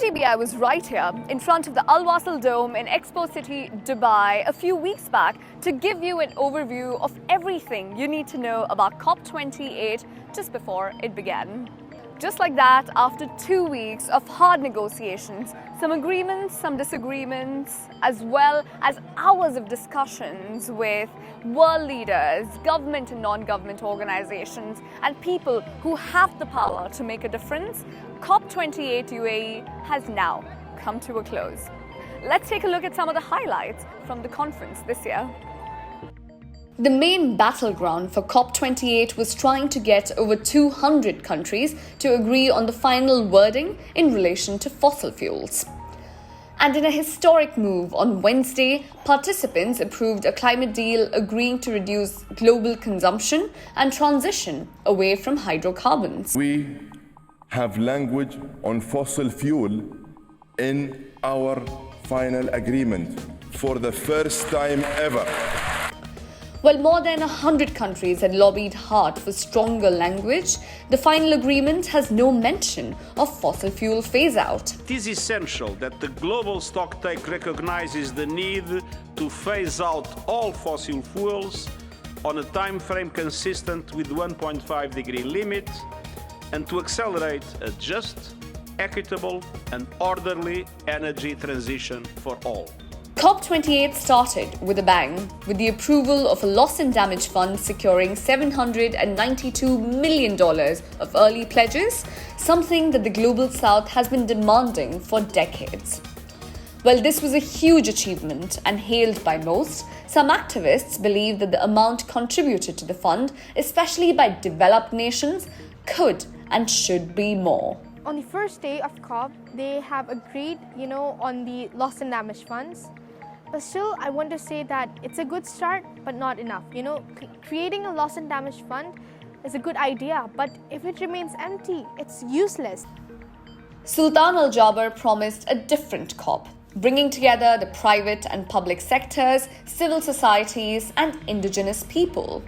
VCB, I was right here in front of the Al Wasl Dome in Expo City, Dubai, a few weeks back to give you an overview of everything you need to know about COP28 just before it began. Just like that, after 2 weeks of hard negotiations, some agreements, some disagreements, as well as hours of discussions with world leaders, government and non-government organizations, and people who have the power to make a difference, COP28 UAE has now come to a close. Let's take a look at some of the highlights from the conference this year. The main battleground for COP28 was trying to get over 200 countries to agree on the final wording in relation to fossil fuels. And in a historic move on Wednesday, participants approved a climate deal agreeing to reduce global consumption and transition away from hydrocarbons. We have language on fossil fuel in our final agreement for the first time ever. While more than 100 countries had lobbied hard for stronger language, the final agreement has no mention of fossil fuel phase-out. It is essential that the global stocktake recognizes the need to phase out all fossil fuels on a time frame consistent with the 1.5 degree limit and to accelerate a just, equitable and orderly energy transition for all. COP28 started with a bang, with the approval of a loss and damage fund securing $792 million of early pledges, something that the Global South has been demanding for decades. While this was a huge achievement and hailed by most, some activists believe that the amount contributed to the fund, especially by developed nations, could and should be more. On the first day of COP, they have agreed, on the loss and damage funds. But still, I want to say that it's a good start, but not enough. Creating a loss and damage fund is a good idea, but if it remains empty, it's useless. Sultan Al Jaber promised a different COP, bringing together the private and public sectors, civil societies, and indigenous people.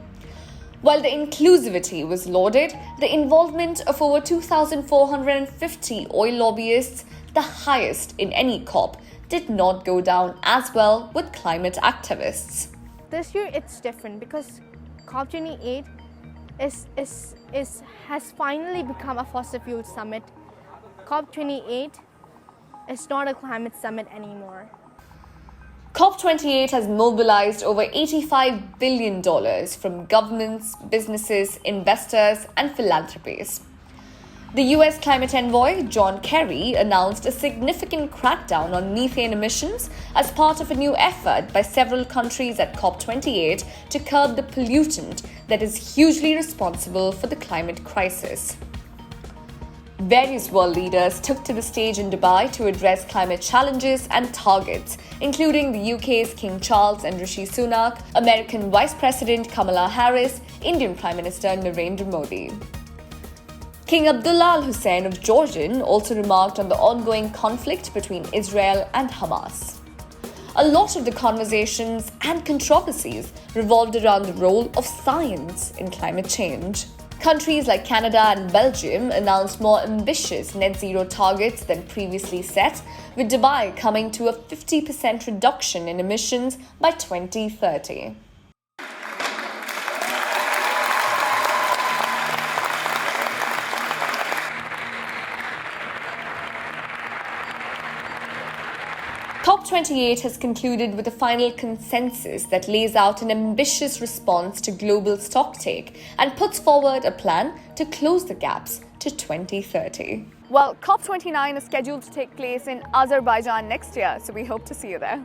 While the inclusivity was lauded, the involvement of over 2,450 oil lobbyists, the highest in any COP, did not go down as well with climate activists. This year it's different because COP28 has finally become a fossil fuel summit. COP28 is not a climate summit anymore. COP28 has mobilized over $85 billion from governments, businesses, investors, and philanthropies. The US climate envoy, John Kerry, announced a significant crackdown on methane emissions as part of a new effort by several countries at COP28 to curb the pollutant that is hugely responsible for the climate crisis. Various world leaders took to the stage in Dubai to address climate challenges and targets, including the UK's King Charles and Rishi Sunak, American Vice President Kamala Harris, Indian Prime Minister Narendra Modi. King Abdullah Al Hussein of Jordan also remarked on the ongoing conflict between Israel and Hamas. A lot of the conversations and controversies revolved around the role of science in climate change. Countries like Canada and Belgium announced more ambitious net zero targets than previously set, with Dubai coming to a 50% reduction in emissions by 2030. COP28 has concluded with a final consensus that lays out an ambitious response to global stocktake and puts forward a plan to close the gaps to 2030. Well, COP29 is scheduled to take place in Azerbaijan next year, so we hope to see you there.